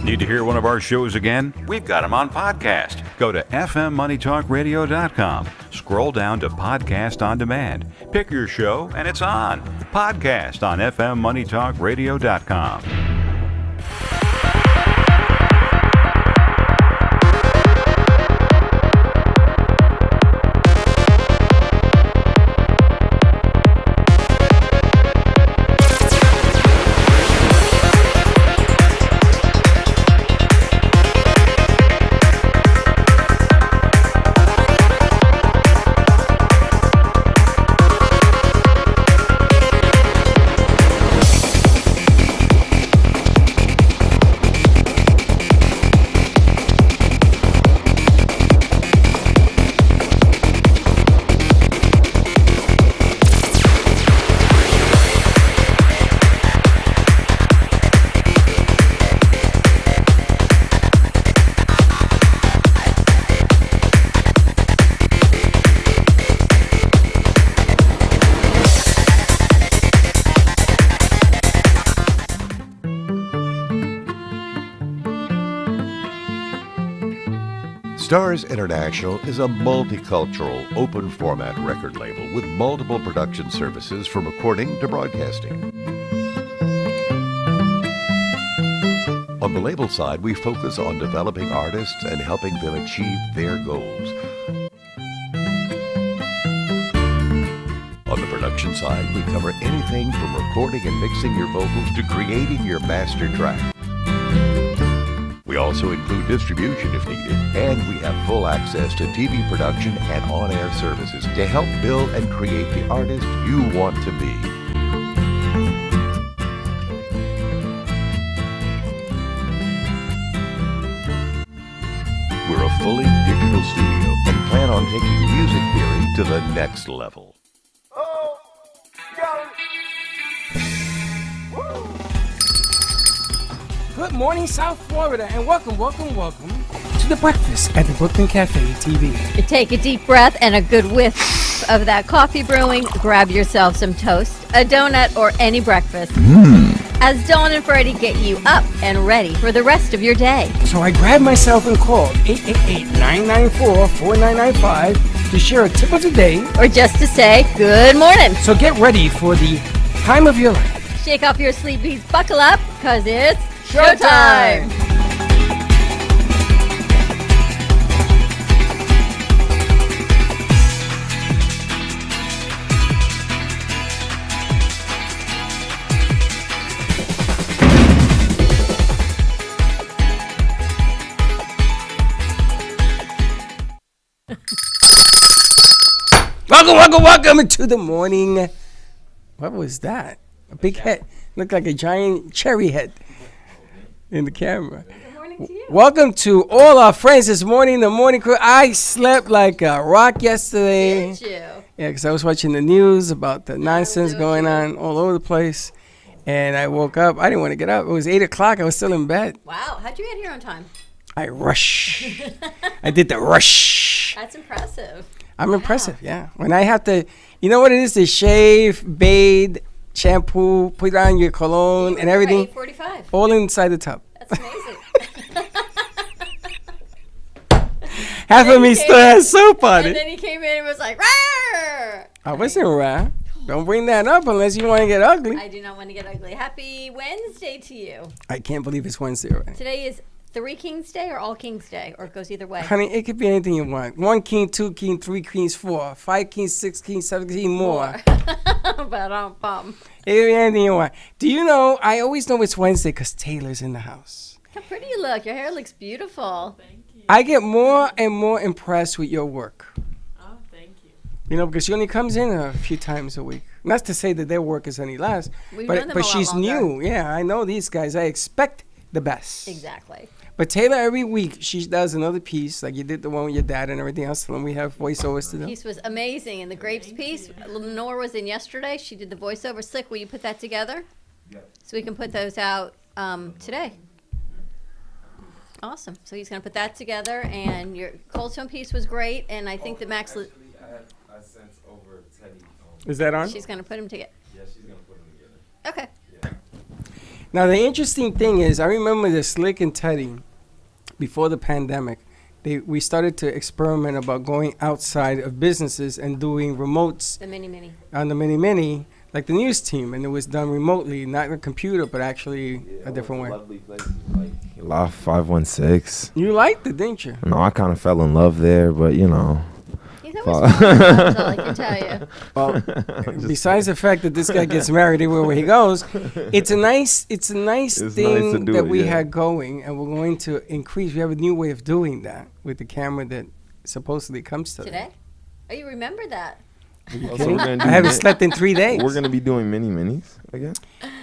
Need to hear one of our shows again? We've got them on podcast. Go to fmmoneytalkradio.com. Scroll down to Podcast on Demand. Pick your show and it's on. Podcast on fmmoneytalkradio.com. Stars International is a multicultural, open-format record label with multiple production services from recording to broadcasting. On the label side, we focus on developing artists and helping them achieve their goals. On the production side, we cover anything from recording and mixing your vocals to creating your master track. We also include distribution if needed, and we have full access to TV production and on-air services to help build and create the artist you want to be. We're a fully digital studio and plan on taking music theory to the next level. Good morning, South Florida, and welcome to the breakfast at the Brooklyn Café TV. Take a deep breath and a good whiff of that coffee brewing. Grab yourself some toast, a donut, or any breakfast. As Dawn and Freddie get you up and ready for the rest of your day. So I grabbed myself and called 888-994-4995 to share a tip of the day. Or just to say good morning. So get ready for the time of your life. Shake off your sleepies, buckle up, because it's showtime! Welcome to the morning. What was that? A big head. Looked like a giant cherry head in the camera. Good morning to you. Welcome to all our friends this morning, the morning crew. I slept like a rock yesterday. Did you? Yeah, because I was watching the news about the nonsense going on all over the place. And I woke up. I didn't want to get up. It was 8 o'clock. I was still in bed. Wow, how'd you get here on time? I rush. I did the rush. That's impressive. I'm impressive, yeah. When I have to, you know what it is? To shave, bathe, shampoo, put on your cologne and everything. 8:45. All inside the tub. That's amazing. Half of me still has soap on And it. then he came in and was like, "Rawr!" I wasn't right. Don't bring that up unless you want to get ugly. I do not want to get ugly. Happy Wednesday to you. I can't believe it's Wednesday already. Today is Three Kings Day or All Kings Day, or it goes either way. Honey, it could be anything you want. 1 king, 2 king, 3 kings, 4, 5 kings, 6 kings, 7 kings, more. Ba-dum-bum. It could be anything you want. Do you know, I always know it's Wednesday because Taylor's in the house. How pretty you look. Your hair looks beautiful. Thank you. I get more and more impressed with your work. Oh, thank you. You know, because she only comes in a few times a week. Not to say that their work is any less, We've known them a but lot she's longer. new. Yeah, I know these guys. I expect the best. Exactly. But Taylor, every week, she does another piece, like you did the one with your dad and everything else, and we have voiceovers to do. Piece was amazing. And the grapes piece, Lenore was in yesterday. She did the voiceover. Slick, will you put that together? Yep. So we can put those out today. Awesome. So he's going to put that together. And your Cold Stone piece was great. And I think that Max, I sent over Teddy. Is that on? she's going to put them together. Yeah, she's gonna put them together. Okay. Now, the interesting thing is, I remember the Slick and Teddy, before the pandemic, we started to experiment about going outside of businesses and doing remotes The mini. on the mini, like the news team, and it was done remotely, not on a computer, but actually a different way. Lovely places like Loft 516. You liked it, didn't you? No, I kind of fell in love there, but you know. He's always falling in love, that's all I can tell you. Well, besides the fact that this guy gets married everywhere he goes, it's a nice thing nice to do that it, we yeah. had going, and we're going to increase. We have a new way of doing that with the camera that supposedly comes to Today? Oh, you remember that? kidding? we're gonna I do haven't mi- slept in 3 days. We're gonna be doing minis again.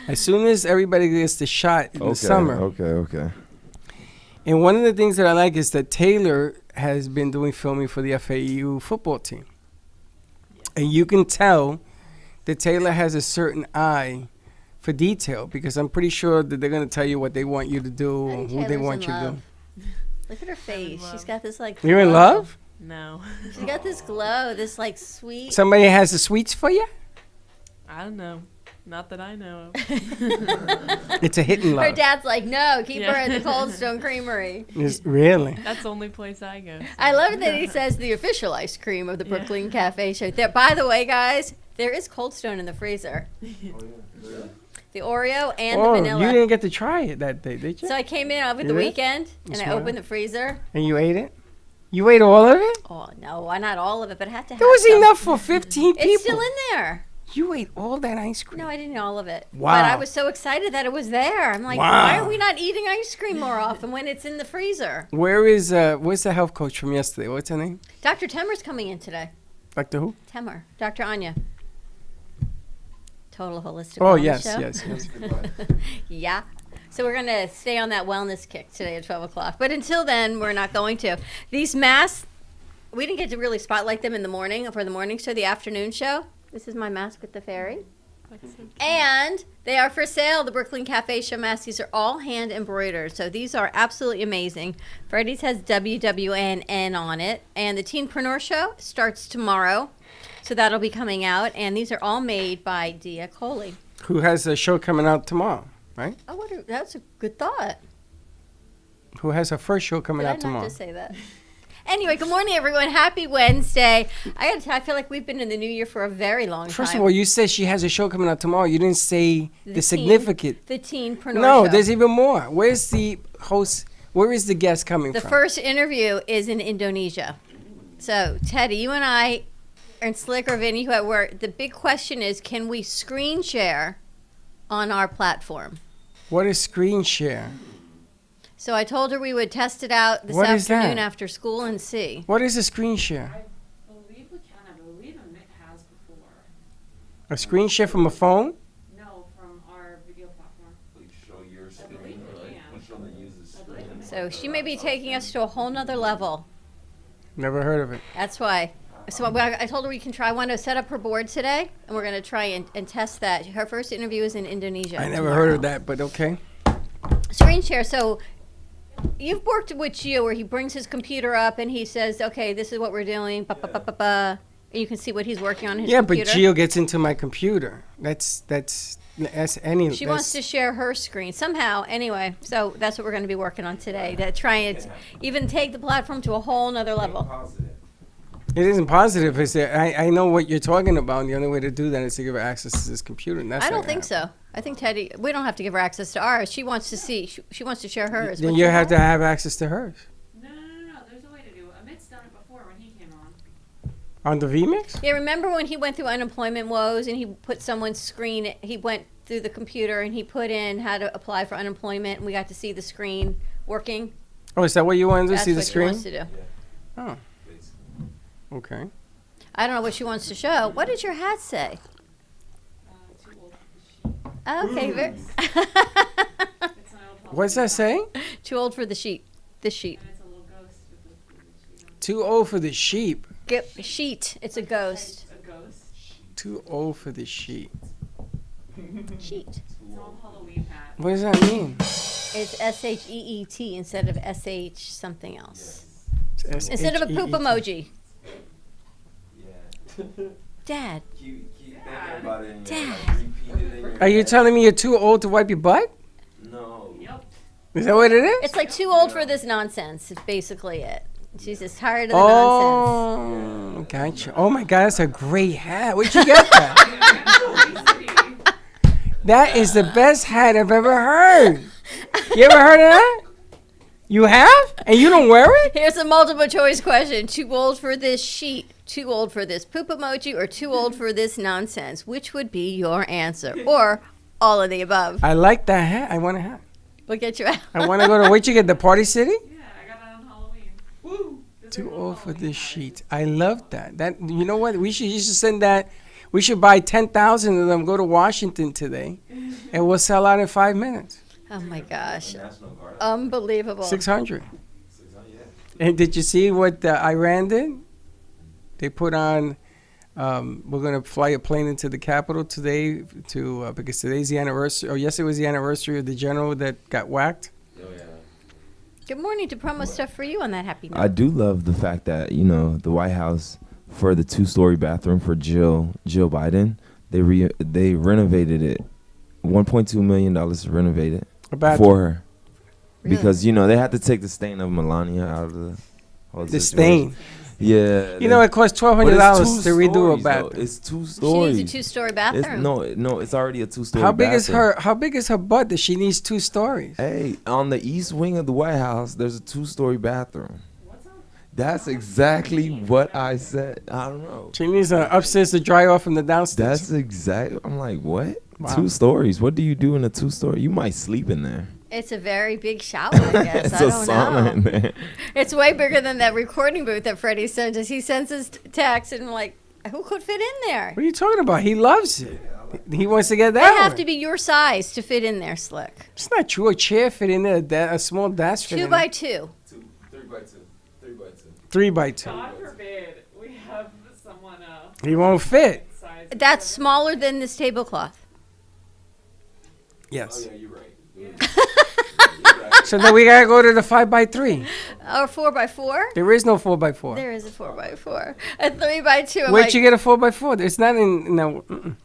As soon as everybody gets the shot in the summer. Okay. And one of the things that I like is that Taylor has been doing filming for the FAU football team. And you can tell that Taylor has a certain eye for detail, because I'm pretty sure that they're going to tell you what they want you to do I or think who they Taylor's want in you to love. do. Look at her face. She's got this like. You're in glow. love? No. She's got this glow, this like sweet. Somebody has the sweets for you? I don't know. Not that I know of. It's a hidden Her love. dad's like, no, keep Yeah. her at the Cold Stone Creamery. Really? That's the only place I go. I love that he says the official ice cream of the Brooklyn Cafe show. There, by the way, guys, there is Cold Stone in the freezer. The Oreo and the Oh, vanilla. you didn't get to try it that day, did you? So I came in over You the did? weekend and I Smart. opened the freezer. And you ate it? You ate all of it? Oh no, why not all of it? But I had to have There was some. enough for 15 people. It's still in there. You ate all that ice cream? No, I didn't eat all of it. Wow. But I was so excited that it was there. I'm like, Wow. why are we not eating ice cream more often when it's in the freezer? Where's the health coach from yesterday? What's her name? Dr. Temer's coming in today. Dr. who? Temer, Dr. Anya. Total holistic. Oh, wellness yes, show. yes. Yeah. So we're going to stay on that wellness kick today at 12 o'clock. But until then, we're not going to. These masks, we didn't get to really spotlight them in the morning for the morning show, the afternoon show. This is my mask with the fairy. That's so cute. And they are for sale, the Brooklyn Cafe show masks. These are all hand embroidered. So these are absolutely amazing. Freddie's has WWNN on it. And the Teenpreneur show starts tomorrow. So that'll be coming out. And these are all made by Dia Coley. Who has a show coming out tomorrow, right? Oh, that's a good thought. Who has her first show coming Did I out not tomorrow? just say that? Anyway, good morning, everyone. Happy Wednesday. I feel like we've been in the new year for a very long time. First of all, you said she has a show coming out tomorrow. You didn't say the teen- significant. The Teenpreneur No, show. there's even more. Where's the host? Where is the guest coming The from? first interview is in Indonesia. So, Teddy, you and I, and Slick or Vinny, who at work, the big question is, can we screen share on our platform? What is screen share? So I told her we would test it out this What is afternoon that? after school and see. What is a screen share? believe we can. I believe Amit has before. A screen share from a phone? No, from our video platform. Show your I believe we can. Which one uses I believe we So she may be taking us to a whole nother level. Never heard of it. That's why. So I told her we can try. I want to set up her board today, and we're going to try and test that. Her first interview is in Indonesia. I never heard of that, but okay. Screen share. So you've worked with Gio where he brings his computer up and he says, okay, this is what we're doing. Ba, ba, ba, ba, ba. And you can see what he's working on his Yeah, computer. but Gio gets into my computer. That's any. She wants to share her screen somehow. Anyway, so that's what we're going to be working on today. To try and even take the platform to a whole nother level. It isn't positive. Is there? I know what you're talking about. And the only way to do that is to give her access to this computer. And that's I not don't gonna think so. I think Teddy, we don't have to give her access to ours. She wants to see. She wants to share hers. Then Would you you have know? to have access to hers No. There's a way to do it. Amit's done it before when he came on. on the vMix. Yeah, remember when he went through unemployment woes and he put someone's screen, he went through the computer and he put in how to apply for unemployment and we got to see the screen working? Oh, is that what you wanted to That's see the what she screen? wants to do. Oh, okay. I don't know what she wants to show. What did your hat say? Too old for the sheet. Okay, It's an old What's that saying? too old for the sheet. This sheet. And it's a little ghost with the sheet on. Too old for the sheep. Sheet. It's a ghost. It's a ghost. Too old for the sheep. Sheet. It's an old Halloween hat. What does that mean? It's SHEET instead of SH something else. It's Instead of a poop SHEET. emoji. Dad. Keep thinking about it and Dad. repeat it in your Are you head. telling me you're too old to wipe your butt? Is that what it is? It's like too old for this nonsense. Is basically it. She's just tired of the nonsense. Oh, gotcha. Oh my God, that's a great hat. Where'd you get that? That is the best hat I've ever heard. You ever heard of that? You have? And you don't wear it? Here's a multiple choice question. Too old for this sheet, too old for this poop emoji, or too old for this nonsense? Which would be your answer? Or all of the above? I like that hat. I want a hat. We'll get you out. I want to go to, where'd you get the Party City? Yeah, I got it on Halloween. Woo! Too old for this sheet. I love that. That, you know what? You should send that. We should buy 10,000 of them, go to Washington today, and we'll sell out in 5 minutes. Oh my gosh. Unbelievable. 600. And did you see what Iran did? They put on, we're going to fly a plane into the Capitol today because today's the anniversary, or yesterday was the anniversary of the general that got whacked. Good morning to promo stuff for you on that happy note. I do love the fact that, you know, the White House, for the 2-story bathroom for Jill Biden, they renovated it. $1.2 million to renovate it for her. Really? Because, you know, they had to take the stain of Melania out of the whole The situation. stain. Yeah. You know, it costs $1,200 to redo a bathroom. It's 2 She stories. needs a 2-story bathroom. No, it's already a 2-story How big bathroom. How big is her butt that she needs 2 stories? Hey, on the east wing of the White House, there's a 2-story bathroom. That's exactly what I said. I don't know. She needs an upstairs to dry off from the downstairs. That's exactly. I'm like, what? Wow. 2 stories. What do you do in a 2-story? You might sleep in there. It's a very big shower, I guess. It's I a don't sauna know. in there. It's way bigger than that recording booth that Freddie sends us. He sends us text and like, who could fit in there? What are you talking about? He loves it. He wants to get They that have one. to be your size to fit in there, Slick. It's not true. A chair fit in there. A small desk fit 2 in by there. 2. 3 by 2. God forbid we have someone He won't fit. size. That's smaller than this tablecloth. Yes. you're right. So then we gotta go to the 5 by 3. Or 4 by 4. There is no 4 by 4. There is a 4 by 4. A 3 by 2. I'm Where'd like, you get a 4 by 4? It's not in. No. Mm-mm.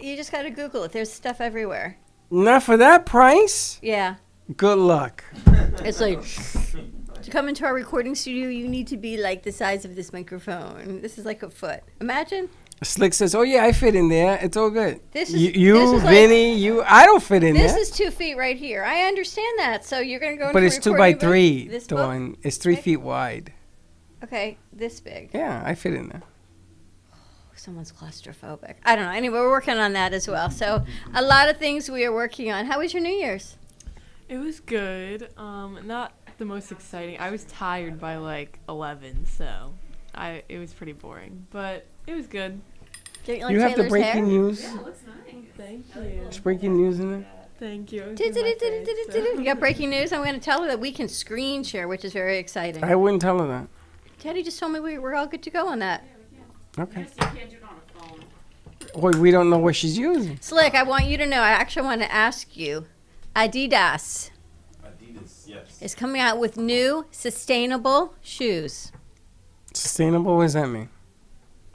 you just got to Google it. There's stuff everywhere. Not for that price. Yeah. Good luck. It's like, to come into our recording studio, you need to be like the size of this microphone. This is like a foot. Imagine. Slick says, "Oh yeah, I fit in there. It's all good." This is- you, this is like- Vinny, you. I don't fit in This there. is 2 feet right here. I understand that. So you're going to go into But the it's 2 by recording booth. 3, This book? Dawn. It's 3 Okay. feet wide. Okay, this big. Yeah, I fit in there. Someone's claustrophobic. I don't know. Anyway, we're working on that as well. So a lot of things we are working on. How was your New Year's? It was good. Not the most exciting. I was tired by like 11, so it was pretty boring, but it was good. Didn't you like You have the Taylor's breaking hair? news. Yeah, it looks nice. Thank you. There's breaking news in there. Thank you. You got breaking news. I'm going to tell her that we can screen share, which is very exciting. I wouldn't tell her that. Teddy just told me we're all good to go on that. Okay. Just you can't do it on a phone. Well, we don't know what she's using. Slick, I want you to know. I actually want to ask you. Adidas is coming out with new sustainable shoes. Sustainable? What does that mean?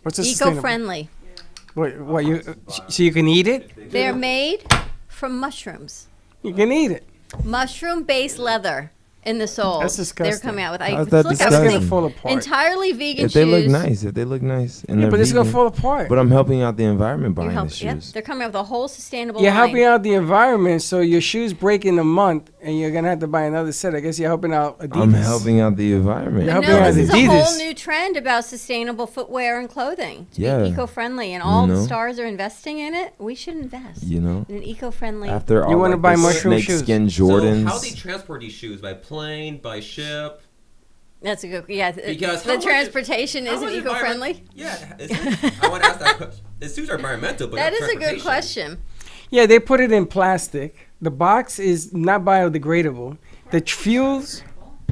What's a sustainable? Eco-friendly. What you? So you can eat it? They're made from mushrooms. You can eat it. Mushroom-based leather in the soles. That's disgusting. They're coming out with. How's that look, I was That's disgusting? gonna thinking fall apart. entirely vegan If they look shoes. nice, and Yeah, they're but it's gonna vegan, fall apart. But I'm helping out the environment You buying help, the yep, shoes. they're coming out with a whole sustainable You're line. helping out the environment, so your shoes break in a month, and you're gonna have to buy another set. I guess you're helping out Adidas. I'm helping out the environment. You're But helping no, out this is a whole Adidas. new trend about sustainable footwear and clothing. To Yeah. be eco-friendly, and all the know? stars are investing in it. We should invest You know, in an eco-friendly. after all, wanna like, buy the mushroom shoes? snakeskin So Jordans. how do they transport these shoes? By plane? By ship? That's a good. Yeah, Because the how much- transportation How isn't much eco-friendly. Yeah, is it? I want to ask that question. The shoes are environmental, but That not is a good transportation. question. Yeah, they put it in plastic. The box is not biodegradable. The fuels,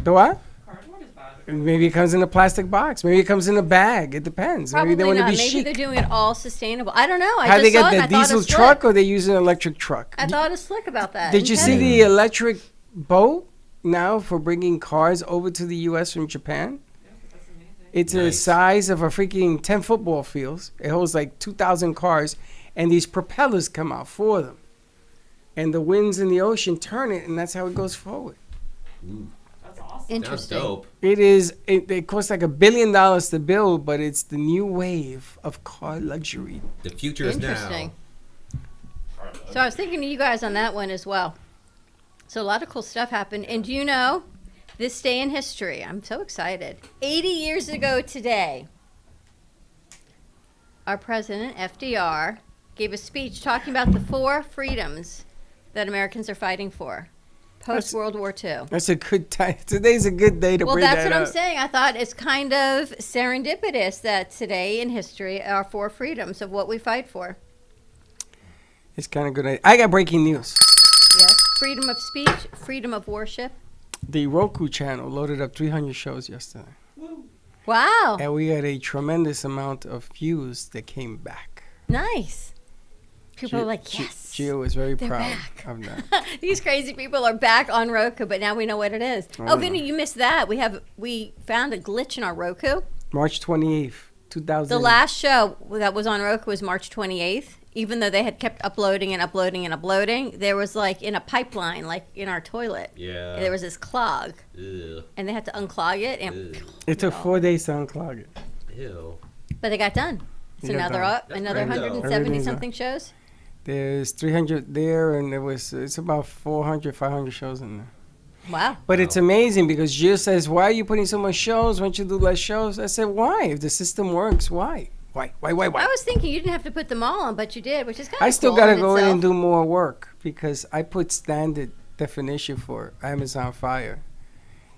the what? Cardboard is biodegradable. Maybe it comes in a plastic box. Maybe it comes in a bag. It depends. Probably Maybe they want to not. be Maybe chic. they're doing it all sustainable. I don't know. I How just they saw get it. the and I thought diesel it was truck, slick. or they use an electric truck? I thought it's slick about that. Did you see Intended. the electric boat now for bringing cars over to the U.S. from Japan? That's amazing. It's the Nice. size of a freaking 10 football fields. It holds like 2,000 cars, and these propellers come out for them. And the winds in the ocean turn it, and that's how it goes forward. That's awesome. Sounds Interesting. dope. It is. It costs like $1 billion to build, but it's the new wave of car luxury. The future is now. Interesting. So I was thinking of you guys on that one as well. So a lot of cool stuff happened. And do you know, this day in history, I'm so excited. 80 years ago today, our president, FDR, gave a speech talking about the 4 freedoms that Americans are fighting for post-World War II. That's a good time. Today's a good day to Well, bring that's that what up. I'm saying. I thought it's kind of serendipitous that today in history are 4 freedoms of what we fight for. It's kind of good. I got breaking news. Yes. Freedom of speech, freedom of worship. The Roku channel loaded up 300 shows yesterday. Wow. And we had a tremendous amount of views that came back. Nice. People are like, yes. Gio is very They're proud back. of that. These crazy people are back on Roku, but now we know what it is. Oh, Vinny, you missed that. We found a glitch in our Roku. March 28th, 2000. The last show that was on Roku was March 28th. Even though they had kept uploading and uploading and uploading, there was like in a pipeline, like in our toilet. Yeah. There was this clog, Ew. and they had to unclog it, and It took 4 days to unclog it. Ew. but they got done. So They got now they're done. up That's another great, though. 170 Everything's something shows. There's 300 there, and it's about 400, 500 shows in there. Wow. But it's amazing because Gio says, why are you putting so much shows? Why don't you do less shows? I said, why? If the system works, why? Why? I was thinking you didn't have to put them all on, but you did, which is kind of I still cool got to in go in itself. and do more work because I put standard definition for Amazon Fire,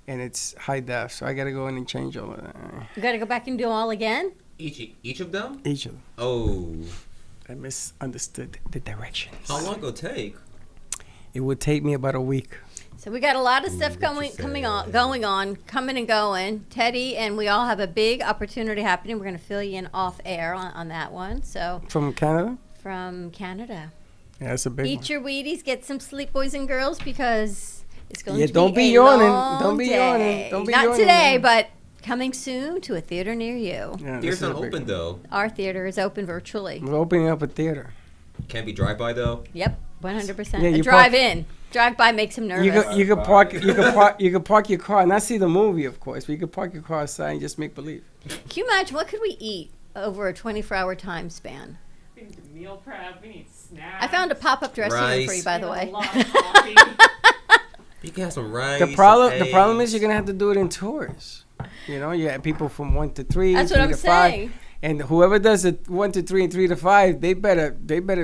and it's high def. So I got to go in and change all of that. You got to go back and do them all again? Each of them? Each of them. Oh. I misunderstood the directions. How long will it take? It would take me about a week. So we got a lot of stuff what going and going. Teddy and we all have a big opportunity happening. We're going to fill you in off air on that one. So From Canada? from Canada, Yeah, that's a big eat one. your Wheaties, get some sleep, boys and girls, because it's going Yeah, to don't be be a yawning. long Don't be day. yawning. Don't be Not yawning, today, man. but coming soon to a theater near you. Yeah, this Theater's is a not big open one. though. Our theater is open virtually. We're opening up a theater. Can't be drive-by though. Yep, 100%. Yeah, a you drive-in. Drive-by makes him nervous. You could park your car, not see the movie, of course, but you could park your car outside and just make believe. Can you imagine what could we eat over a 24-hour time span? We need meal prep. We need snacks. I found a pop-up dressing room for you, Rice. by the We way. need a lot of coffee. You can have some rice. The problem some is eggs. you're gonna have to do it in tours. You know, you have people from 1 to 3, That's 3 what I'm to 5, saying. and whoever does it 1 to 3 and 3 to 5, they better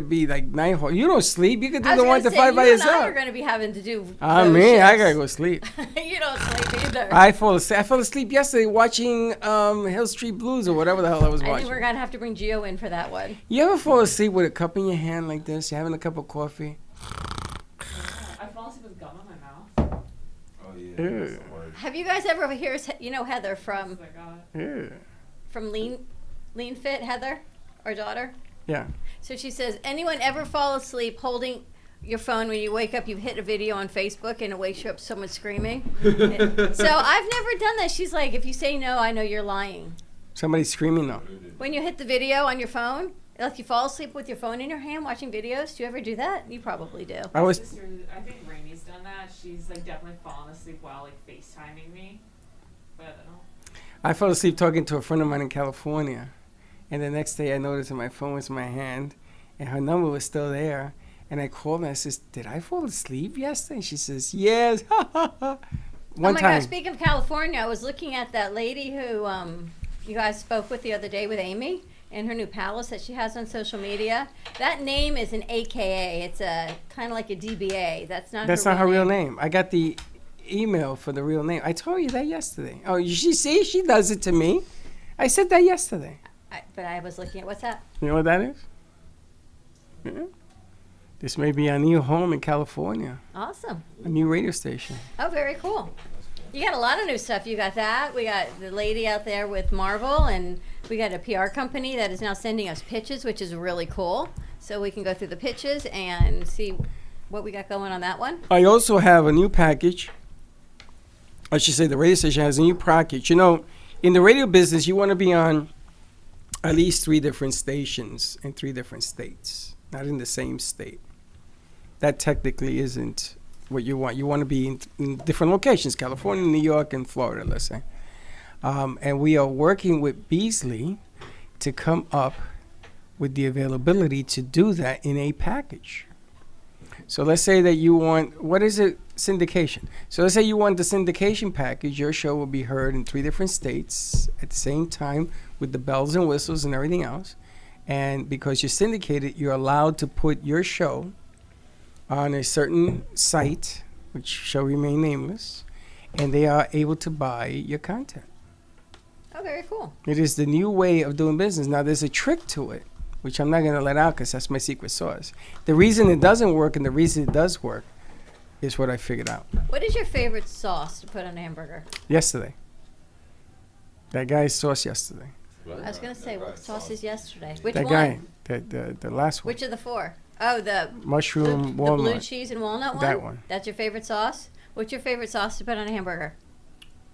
be like 9 hours. You don't sleep. You can do I was the 1 gonna to say, 5 by you and I yourself. are going to be having to do I those mean, I shifts. gotta go sleep. You don't sleep either. I fell asleep yesterday watching Hill Street Blues or whatever the hell I was I watching. think we're going to have to bring Gio in for that one. You ever fall asleep with a cup in your hand like this? You're having a cup of coffee. I fall asleep with gum in my mouth. Oh yeah. Ew. That's the word. Have you guys ever Heather from Oh my god. Yeah. Lean Fit, Heather, our daughter? Yeah. So she says, anyone ever fall asleep holding your phone when you wake up, you've hit a video on Facebook and it wakes you up someone screaming? So I've never done that. She's like, if you say no, I know you're lying. Somebody's screaming though. When you hit the video on your phone, like you fall asleep with your phone in your hand watching videos, do you ever do that? You probably do. I was Sister, I think Rainey's done that. She's like definitely fallen asleep while like FaceTiming me. But I don't know. I fell asleep talking to a friend of mine in California, and the next day I noticed that my phone was in my hand, and her number was still there. And I called her and I says, "Did I fall asleep yesterday?" And she says, "Yes." One Oh my time. gosh, speaking of California, I was looking at that lady who you guys spoke with the other day with Amy and her new palace that she has on social media. That name is an AKA. It's a kind of like a DBA. That's not Her real name. I got the email for the real name. I told you that yesterday. Oh, she does it to me. I said that yesterday. But I was looking at, what's that? You know what that is? Yeah. This may be our new home in California, Awesome. a new radio station. Oh, very cool. You got a lot of new stuff. You got that. We got the lady out there with Marvel, and we got a PR company that is now sending us pitches, which is really cool. So we can go through the pitches and see what we got going on that one. I also have a new package. I should say the radio station has a new package. You know, in the radio business, you want to be on at least 3 different stations in 3 different states, not in the same state. That technically isn't what you want. You want to be in different locations, California, New York, and Florida, let's say. And we are working with Beasley to come up with the availability to do that in a package. So let's say that you want, what is it? Syndication. So let's say you want the syndication package. Your show will be heard in 3 different states at the same time with the bells and whistles and everything else. And because you're syndicated, you're allowed to put your show on a certain site, which shall remain nameless, and they are able to buy your content. Oh, very cool. It is the new way of doing business. Now, there's a trick to it, which I'm not going to let out because that's my secret sauce. The reason it doesn't work and the reason it does work is what I figured out What is your favorite sauce to put on a hamburger? yesterday. That guy's sauce yesterday. I was going to say, what sauce is yesterday? Which That one? guy, the last one. Which of the 4? Oh, the Mushroom the walnut. blue cheese and walnut one? That one. That's your favorite sauce? What's your favorite sauce to put on a hamburger?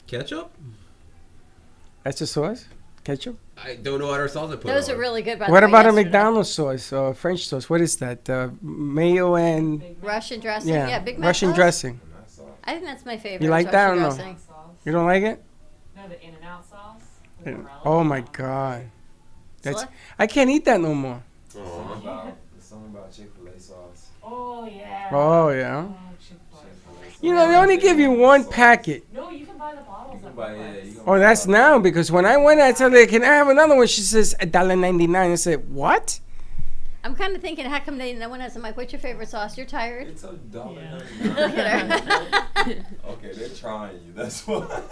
Ketchup? That's the sauce? Ketchup? I don't know what other sauce to put Those on. are really good. By What the way, about a yesterday. McDonald's sauce or French sauce? What is that? Mayo and Russian dressing? Yeah, Big Mac Russian sauce? dressing. I think that's my favorite. You like that or Russian no? dressing. Sauce. You don't like it? No, the In-N-Out sauce. with the relish. Oh my God. That's Slut? I can't eat that no more. Aw. Something about Chick-fil-A sauce. Oh yeah. Oh yeah. Oh, Chick-fil-A. You know they only give you one packet. No, you can buy the bottles at Publix. Oh, that's now because when I went, I told her, "Can I have another one?" She says $1.99. I said, "What?" I'm kind of thinking, how come no one has? I'm like, what's your favorite sauce? You're tired. It's $1.99. Look at her. Okay, they're trying you. That's why.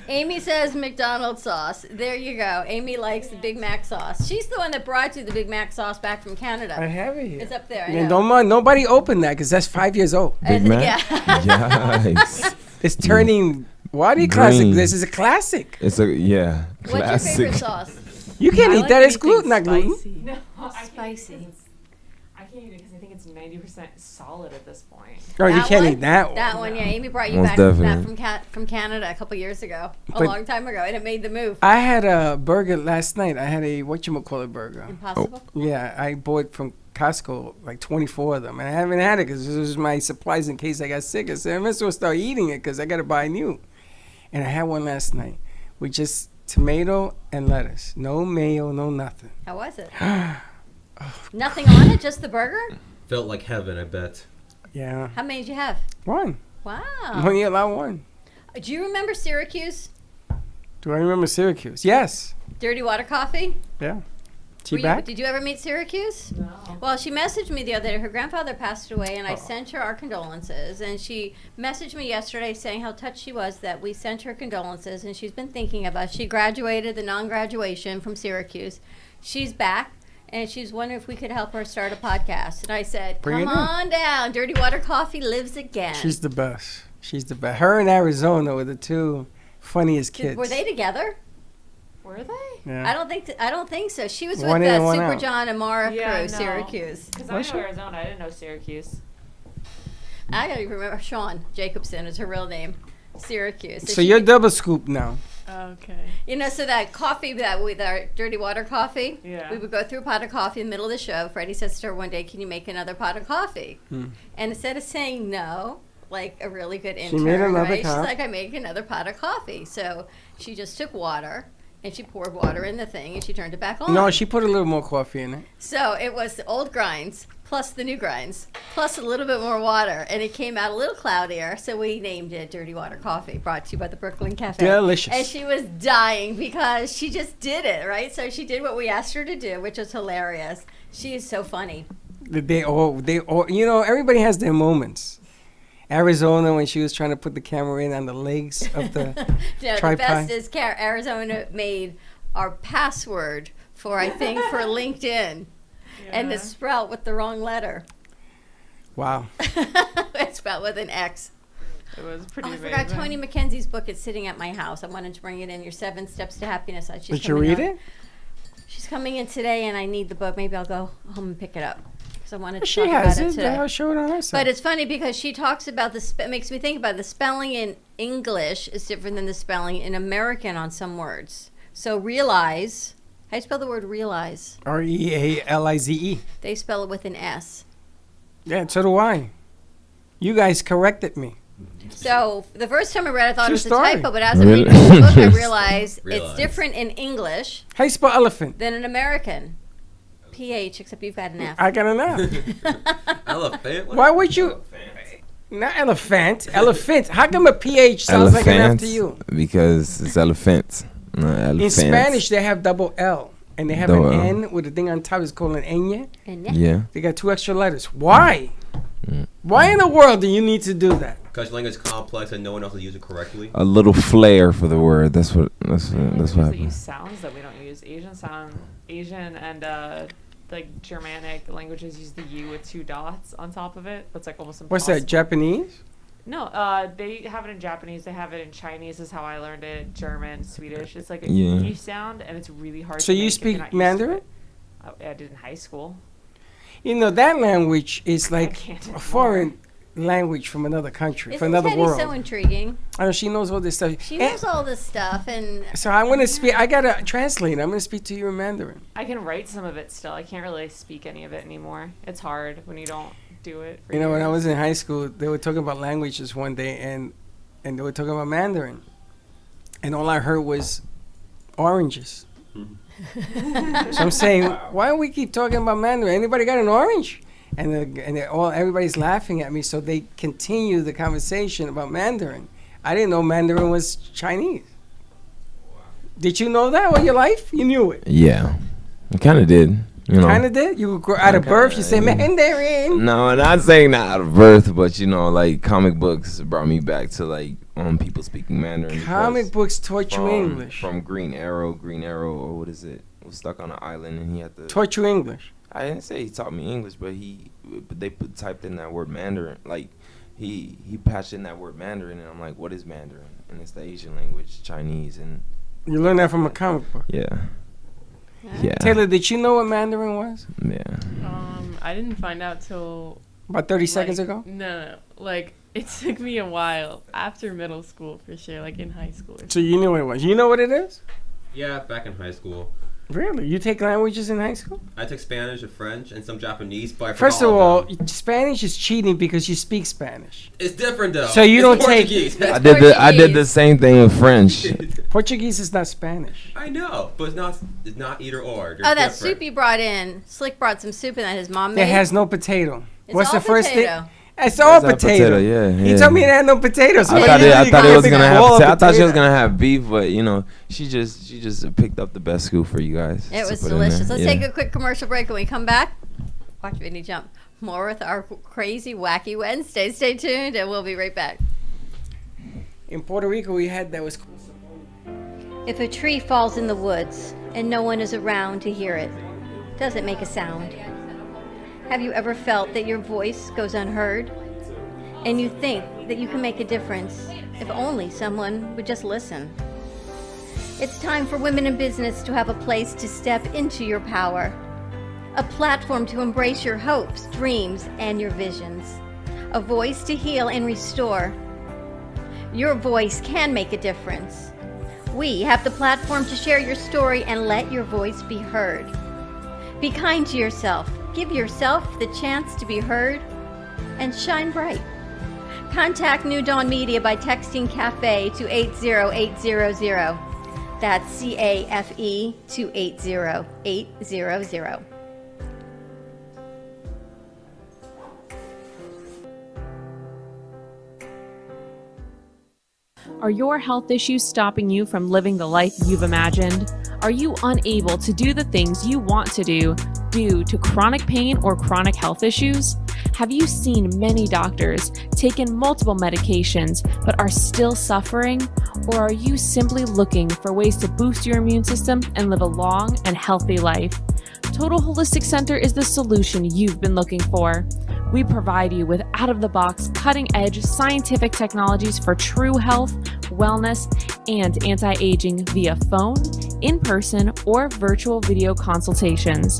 Amy says McDonald's sauce. There you go. Amy likes the Big Mac sauce. She's the one that brought you the Big Mac sauce back from Canada. I have it here. It's up there. I And know. don't mind, nobody opened that because that's 5 years old. Big Mac? Yeah. Yikes. It's turning. What do you classic? Green. This is a classic. It's a, yeah. What's your Classic. favorite sauce? You can't I eat like that. It's anything gluten, not gluten. spicy. No, I can't Spicy. eat it 'cause I can't eat it because I think it's 90% solid at this point. Oh, you That can't one? eat that one. That one, yeah. Amy brought you Most back definitely. from Canada a couple years ago, a But- long time ago, and it made the move. I had a burger last night. I had a whatchamacallit burger. Impossible. Yeah, I bought from Costco like 24 of them, and I haven't had it because this was my supplies in case I got sick. I said I might as well start eating it because I got to buy new. And I had one last night with just tomato and lettuce, no mayo, no nothing. How was it? Nothing on it, just the burger. Felt like heaven, I bet. Yeah, How many did you have? one. Wow. Only allowed one. Do you remember Syracuse? Do I remember Syracuse? Yes. Dirty Water Coffee? Yeah. She Were you- back? Did you ever meet Syracuse? No. Well, she messaged me the other day. Her grandfather passed away, and I sent her our condolences. And she messaged me yesterday saying how touched she was that we sent her condolences, and she's been thinking of us. She graduated the non-graduation from Syracuse. She's back, and she's wondering if we could help her start a podcast. And I said, Bring come it in. on down. Dirty Water Coffee lives again. She's the best. She's the best. Her and Arizona were the two funniest kids. Were they together? Were they? Yeah. I don't think so. She was with One in and the one Super out. John and Mara Yeah, crew, no. Syracuse. Because I Was know she? Arizona. I didn't know Syracuse. I don't even remember. Sean Jacobson is her real name. Syracuse. So she you're be- double scoop now. Okay. You know, so that coffee that with our dirty water coffee, Yeah. we would go through a pot of coffee in the middle of the show. Freddie says to her one day, "Can you make another pot of coffee?" And instead of saying no, like a really good intern, made another right? She's cup. like, "I make another pot of coffee." So she just took water and she poured water in the thing and she turned it back on. No, she put a little more coffee in it. So it was the old grinds plus the new grinds plus a little bit more water, and it came out a little cloudier. So we named it Dirty Water Coffee, brought to you by the Brooklyn Café. Delicious. And she was dying because she just did it, right? So she did what we asked her to do, which was hilarious. She is so funny. They all, you know, everybody has their moments. Arizona, when she was trying to put the camera in on the legs of the No, the tripod. best is Arizona made our password for, I think, for LinkedIn, and it's spelled with the wrong letter. Wow. It's spelled with an X. It was pretty Oh, I amazing. forgot Tony McKenzie's book. It's sitting at my house. I wanted to bring it in. Your 7 Steps to Happiness. She's Did you coming read up. it? She's coming in today, and I need the book. Maybe I'll go home and pick it up because I wanted to She talk has about it it. today. I'll show it on her side. But it's funny because she talks about the makes me think about the spelling in English is different than the spelling in American on some words. So realize, how do you spell the word realize? REALIZE. They spell it with an S. Yeah, so do I. You guys corrected me. So the first time I read, I thought True it was story. a typo, but as I read the book, I realized it's different in English How you spell elephant? than in American. PH, except you've got an F. I got an F. Elephant? What? Why would you? Not elephant. Elephant. How come a PH sounds like an F to Elephants, you? because it's elephants. In Elephants. Spanish, they have double L. And they have Double an L. N with a thing on top. It's called an ñ. And Yeah. They got 2 extra letters. Why? Why in the world do you need to do that? Because language is complex and no one else will use it correctly. A little flair for the word. That's what Languages that use happens. sounds that we don't use. Asian and like Germanic languages use the U with 2 dots on top of it. That's like almost impossible. What's that, Japanese? No, they have it in Japanese. They have it in Chinese. Is how I learned it. German, Swedish. It's like a Yeah. E sound, and it's really hard. So to you make if speak you're not used to Mandarin? it. I did in high school. You know, that language is like can't a anymore. foreign language from another country, from isn't another Teddy world. so intriguing? I know she knows all this stuff. She And- knows all this stuff, and so I'm gonna speak. I gotta translate. I'm gonna speak to you in Mandarin. I can write some of it still. I can't really speak any of it anymore. It's hard when you don't do it. For You know, when I years. was in high school, they were talking about languages one day, and they were talking about Mandarin, and all I heard was oranges. So I'm saying, why do we keep talking about Mandarin? Anybody got an orange? And everybody's laughing at me, so they continue the conversation about Mandarin. I didn't know Mandarin was Chinese. Did you know that all your life? You knew it. Yeah. I kind of did. You know. Kind of did. You grow out of birth. You say Mandarin. No, I'm not saying that out of birth, but you know, like comic books brought me back to like people speaking Mandarin. Comic because books taught you English. From Green Arrow, or what is it? Was stuck on an island and he had to. Taught you English. I didn't say he taught me English, but they typed in that word Mandarin. Like he patched in that word Mandarin, and I'm like, what is Mandarin? And it's the Asian language, Chinese, and You learned that from a comic book. yeah. Yeah. Taylor, did you know what Mandarin was? Yeah. I didn't find out till About 30 like, seconds ago? No, like it took me a while after middle school for sure, like in high school. So you knew what it was. You know what it is? Yeah, back in high school. Really? You take languages in high school? I took Spanish and French and some Japanese, but I First forgot of all all, of them. Spanish is cheating because you speak Spanish. It's different though. So you It's don't take- Portuguese. I did the same thing with French. Portuguese is not Spanish. I know, but it's not either or. They're oh, that different. soup you brought in. Slick brought some soup in that his mom made. It has no potato. It's What's all the first potato. thing? It's all It's all potato. potato, yeah, He yeah. told me it had no potatoes. I What thought do you it, I think? thought You it was give me gonna a have. bowl of I thought she was potato. gonna have beef, but you know, she just picked up the best scoop for you guys. It to was put in there. delicious. Let's Yeah. take a quick commercial break. When we come back, watch Vinny jump. More with our crazy, wacky Wednesday. Stay tuned, and we'll be right back. In Puerto Rico, we had that was. If a tree falls in the woods and no one is around to hear it, does it make a sound? Have you ever felt that your voice goes unheard? And you think that you can make a difference if only someone would just listen? It's time for women in business to have a place to step into your power, a platform to embrace your hopes, dreams, and your visions, a voice to heal and restore. Your voice can make a difference. We have the platform to share your story and let your voice be heard. Be kind to yourself. Give yourself the chance to be heard and shine bright. Contact New Dawn Media by texting Café to 80800. That's CAFE to 80800. Are your health issues stopping you from living the life you've imagined? Are you unable to do the things you want to do due to chronic pain or chronic health issues? Have you seen many doctors, taken multiple medications, but are still suffering? Or are you simply looking for ways to boost your immune system and live a long and healthy life? Total Holistic Center is the solution you've been looking for. We provide you with out-of-the-box, cutting-edge scientific technologies for true health, wellness, and anti-aging via phone, in-person, or virtual video consultations.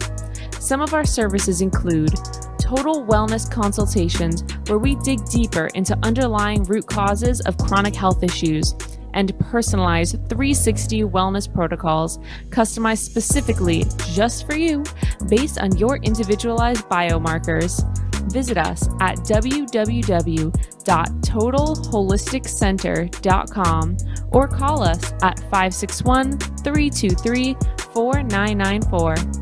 Some of our services include total wellness consultations, where we dig deeper into underlying root causes of chronic health issues, and personalized 360 wellness protocols customized specifically just for you based on your individualized biomarkers. visit us at www.totalholisticcenter.com or call us at 561-323-4994.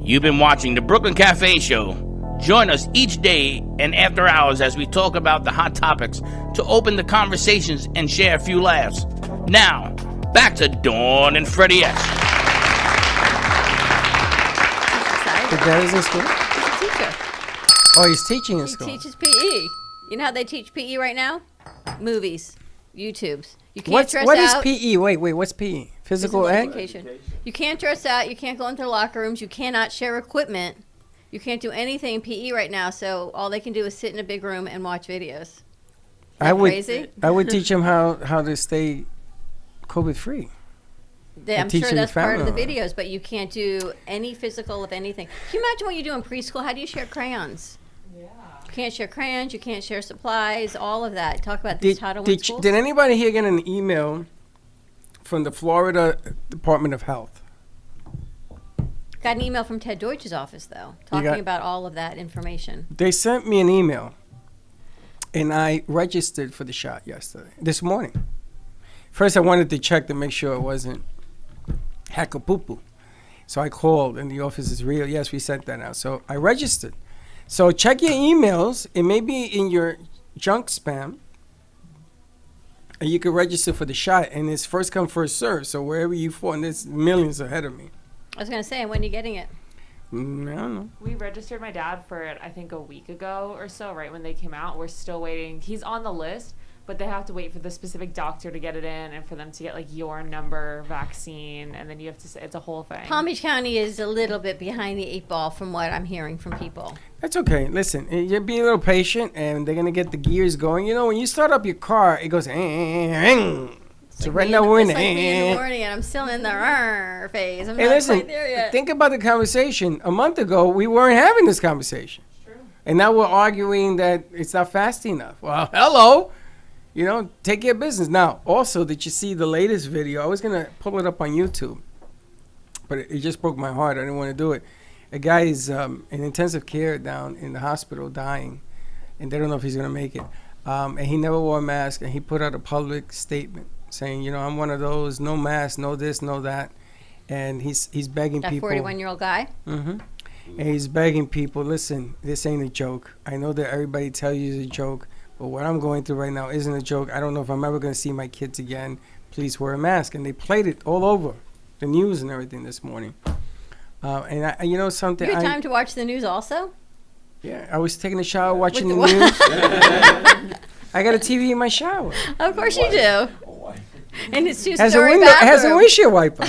You've been watching the Brooklyn Café Show. Join us each day and after hours as we talk about the hot topics to open the conversations and share a few laughs. Now, back to Dawn and Freddie S. The dad is in school? He's a teacher. Oh, he's teaching in He school. teaches PE. You know how they teach PE right now? Movies, YouTubes. You can't dress What out. is PE? Wait, what's PE? Physical ed? Education. You can't dress out. You can't go into locker rooms. You cannot share equipment. You can't do anything in PE right now. So all they can do is sit in a big room and watch videos. I would crazy? I would teach him how to stay COVID free. I'm sure teaching that's part of the family. videos, but you can't do any physical of anything. Can you imagine what you do in preschool? How do you share crayons? Yeah. You can't share crayons. You can't share supplies. All of that. Talk about these Title I schools. Did anybody here get an email from the Florida Department of Health? Got an email from Ted Deutsch's office, though, talking about all of that information. They sent me an email, and I registered for the shot this morning. First, I wanted to check to make sure it wasn't hackapoopoo. So I called, and the office is real. Yes, we sent that out. So I registered. So check your emails. It may be in your junk spam. And you can register for the shot, and it's first come, first serve. So wherever you fall, and there's millions ahead of me. I was going to say, when are you getting it? I don't know. We registered my dad for it, I think, a week ago or so, right when they came out. We're still waiting. He's on the list, but they have to wait for the specific doctor to get it in and for them to get, like, your number vaccine, and then you have to say it's a whole thing. Palm Beach County is a little bit behind the 8 ball from what I'm hearing from people. That's okay. Listen, you be a little patient, and they're going to get the gears going. You know, when you start up your car, it goes, so right now we're in It's like me in the morning, and I'm still in the phase. I'm Hey, not listen, quite there yet. think about the conversation. A month ago, we weren't having this conversation. True. And now we're arguing that it's not fast enough. Well, hello. You know, take care of business. Now, also, did you see the latest video? I was going to pull it up on YouTube, but it just broke my heart. I didn't want to do it. A guy is in intensive care down in the hospital dying, and they don't know if he's going to make it. And he never wore a mask, and he put out a public statement saying, you know, I'm one of those, no mask, no this, no that. And he's begging That people. 41-year-old guy? Mm-hmm. And he's begging people, listen, this ain't a joke. I know that everybody tells you it's a joke, but what I'm going through right now isn't a joke. I don't know if I'm ever going to see my kids again. Please wear a mask. And they played it all over the news and everything this morning. And you know something? You had time to watch the news also? Yeah, I was taking a shower watching the news. I got a TV in my shower. Of course you do. And it's Has a two-story window, bathroom. has a windshield wiper.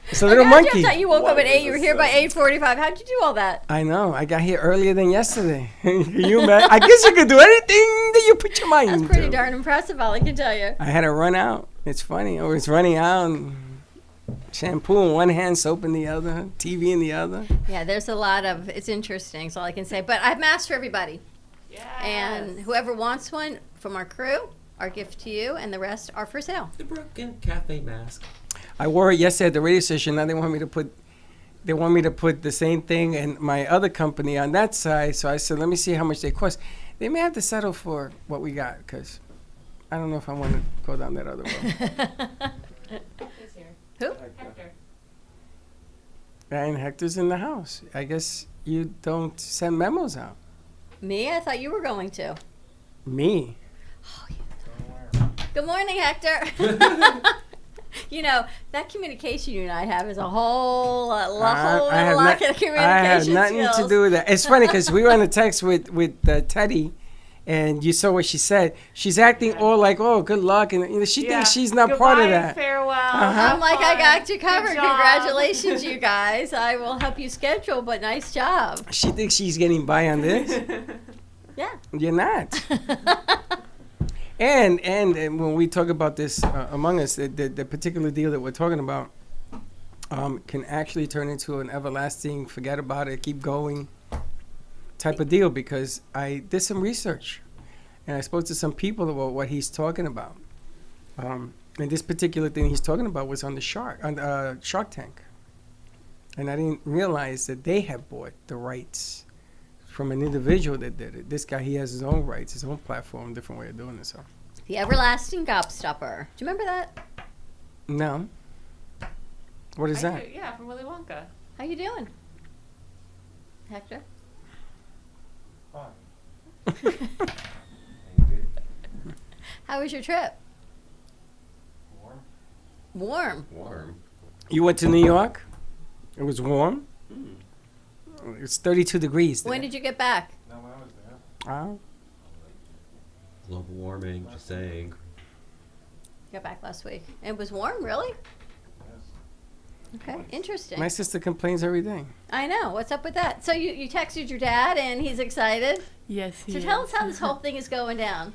It's a little monkey. You woke up at 8. You were here by 8:45. How'd you do all that? I know. I got here earlier than yesterday. You man, I guess you could do anything that you put your mind That's into. pretty darn impressive, all I can tell you. I had to run out. It's funny. Or it's running out. And shampoo in one hand, soap in the other, TV in the other. Yeah, there's a lot of, it's interesting, that's all I can say. But I have masks for everybody. Yes. And whoever wants one from our crew, our gift to you, and the rest are for sale. The Brooklyn Cafe mask. I wore it yesterday at the radio station. Now they want me to put the same thing in my other company on that side. So I said, let me see how much they cost. They may have to settle for what we got because I don't know if I want to go down that other road. Who? Hector. And Hector's in the house. I guess you don't send memos out. Me? I thought you were going to. Me? Good morning, Hector. You know, that communication you and I have is a whole lot of communication I have nothing skills. to do with that. It's funny because we were on a text with Teddy, And you saw what she said. She's acting all like, "Oh, good luck," and she thinks she's not part of that. Farewell. I'm like, I got you covered. Good job. Congratulations, you guys. I will help you schedule, but nice job. She thinks she's getting by on this. Yeah. You're not. and when we talk about this among us, the particular deal that we're talking about can actually turn into an everlasting, forget about it, keep going type of deal, because I did some research and I spoke to some people about what he's talking about. And this particular thing he's talking about was on the Shark Tank. And I didn't realize that they have bought the rights from an individual that did it. This guy, he has his own rights, his own platform, different way of doing it. So. The everlasting gobstopper. Do you remember that? No. What is that? Yeah, from Willy Wonka. How you doing, Hector? How was your trip? Warm. You went to New York? It was warm? It's 32 degrees there. When did you get back? No, when I was there. Global warming, just saying. Got back last week. It was warm, really? Okay, interesting. My sister complains every day. I know. What's up with that? So you texted your dad and he's excited? Yes, he So is. tell us how this whole thing is going down.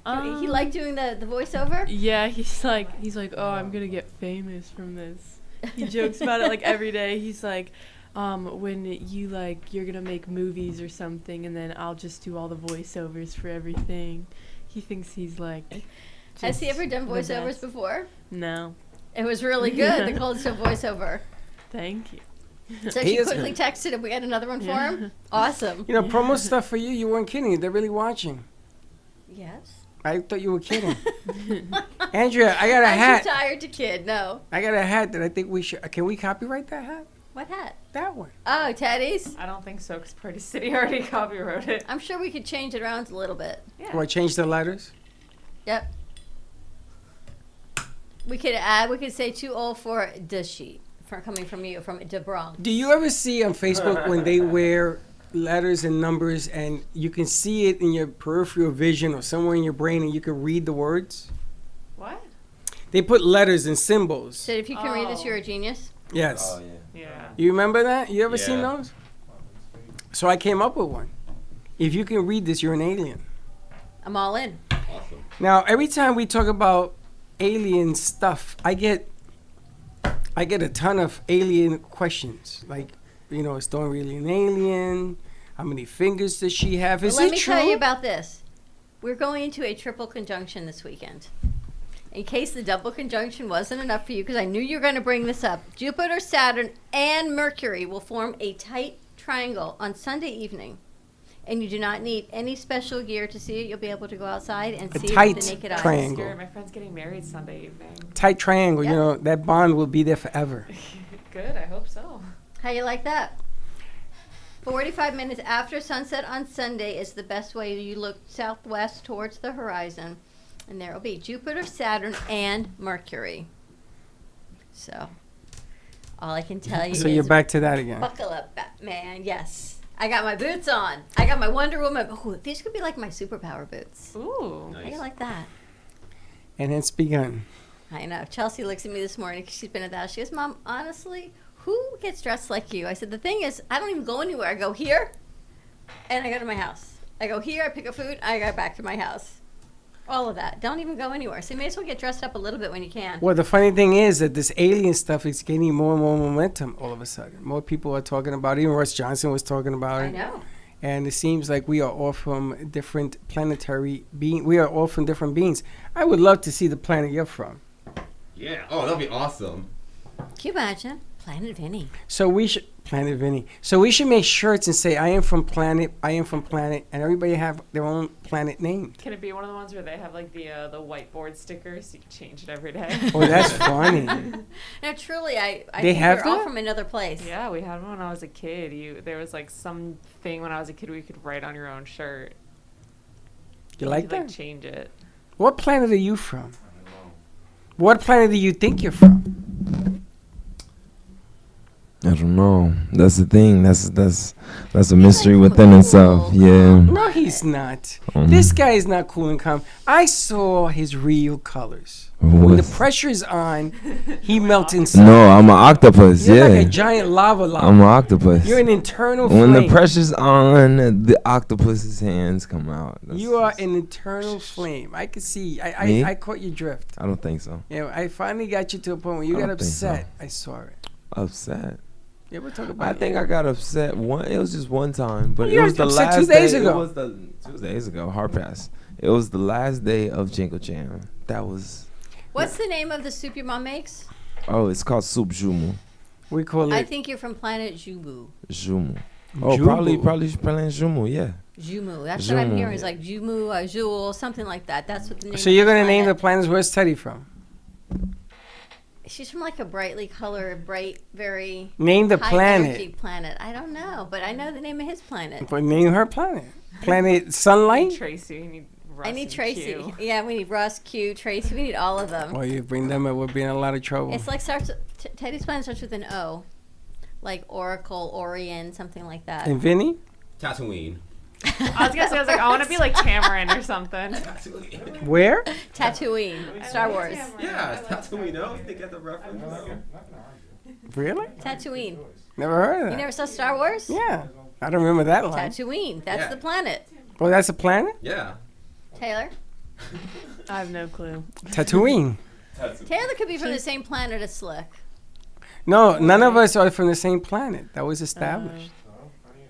He liked doing the voiceover? Yeah, he's like, oh, I'm gonna get famous from this. He jokes about it like every day. He's like, when you're gonna make movies or something, and then I'll just do all the voiceovers for everything. He thinks he's like. Has he ever done the voiceovers best. before? No. It was really good, the Cold Stone voiceover. Thank you. So she quickly texted him. We had another one for him. Awesome. You know, promo stuff for you. You weren't kidding. They're really watching. Yes. I thought you were kidding. Andrea, I got a hat. I'm too tired to kid. No. I got a hat that I think we should. Can we copyright that hat? What hat? That one. Oh, Teddy's? I don't think so, because Party City already copyrighted it. I'm sure we could change it around a little bit. Do I change the letters? Yep. We could say too old for the sheet. Coming from you, from DeBron. Do you ever see on Facebook when they wear letters and numbers and you can see it in your peripheral vision or somewhere in your brain and you can read the words? What? They put letters and symbols. So if you can read this, you're a genius? Yes. Oh, Yeah. You remember that? You ever Yeah. seen those? So I came up with one. If you can read this, you're an alien. I'm all in. Awesome. Now, every time we talk about alien stuff, I get a ton of alien questions. Like, you know, is Dawn really an alien? How many fingers does she have? Is Let it me true? tell you about this. We're going into a triple conjunction this weekend. In case the double conjunction wasn't enough for you, because I knew you were going to bring this up, Jupiter, Saturn, and Mercury will form a tight triangle on Sunday evening. And you do not need any special gear to see it. You'll be able to go outside and see it tight with the naked eye. triangle. Scared. My friend's getting married Sunday evening. Tight triangle, Yep. you know, that bond will be there forever. Good, I hope so. How you like that? 45 minutes after sunset on Sunday is the best way. You look southwest towards the horizon, and there will be Jupiter, Saturn, and Mercury. So, all I can tell you So is you're back to that again. buckle up, Batman. Yes. I got my boots on. I got my Wonder Woman. Oh, these could be like my superpower boots. Ooh. How you like that? And it's begun. I know. Chelsea looks at me this morning 'cause she's been at that. She goes, Mom, honestly, who gets dressed like you? I said, the thing is, I don't even go anywhere. I go here, and I go to my house. I go here, I pick up food, I go back to my house. All of that. Don't even go anywhere. So you may as well get dressed up a little bit when you can. Well, the funny thing is that this alien stuff is gaining more and more momentum all of a sudden. More people are talking about it. Even Russ Johnson was talking about it. I know. And it seems like we are all from different planetary beings. We are all from different beings. I would love to see the planet you're from. Yeah. Oh, that'd be awesome. Can you imagine? Planet Vinny. So we should Planet Vinny. So we should make shirts and say, I am from planet, and everybody have their own planet name. Can it be one of the ones where they have like the whiteboard stickers? So you can change it every day. Oh, that's funny. No, truly, I They think have we're all that? from another place. Yeah, we had one when I was a kid. There was like some thing when I was a kid where you could write on your own shirt. You like could, that? Like, change it. What planet are you from? What planet do you think you're from? I don't know. That's the thing. That's a mystery within itself. Yeah. No, he's not. This guy is not cool and calm. I saw his real colors. When the pressure is on, he melts inside. No, I'm an octopus. You're yeah. like a giant lava. I'm an octopus. You're an internal When flame. the pressure's on, the octopus's hands come out. You are an eternal flame. I could see. Me? I caught your drift. I don't think so. Yeah, I finally got you to a point where you I got don't think so. upset. I saw it. Upset. Yeah, we'll talk about I it. think I got upset one. It was just one time, but You it was got the upset last 2 days day. ago. It was the 2 days ago. Hard pass. It was the last day of Jingle Jam. That was. What's the name of the soup your mom makes? Oh, it's called soup jumu. We call I it think you're from planet Jumu. Jumu. Oh, Jumu. probably playing jumu. Yeah. Jumu. That's what I'm Jumu. hearing. It's like Jumu, Jewel, something like that. That's what the name. So of you're the gonna name the planet. planets. Where's Teddy from? She's from like a brightly colored, very Name the high planet. energy planet. I don't know, but I know the name of his planet. But name her planet. Planet Sunlight. Tracy, we need Russ I need and Tracy. Q. Yeah, we need Russ, Q, Tracy. We need all of them. Well, you bring them, it would be in a lot of trouble. It's like Teddy's planet starts with an O, like Oracle, Orion, something like that. And Vinny? Tatooine. I was gonna say, I want to be like Cameron or something. Where? Tatooine, Star Wars. Yeah, Tatooine. No, they get the reference. Really? Tatooine. Never heard of You that. never saw Star Wars? Yeah. I don't remember that line. Tatooine. That's Yeah. the planet. Oh, that's a planet? Yeah. Taylor. I have no clue. Tatooine. Taylor could be from the same planet as Slick. No, none of us are from the same planet. That was established.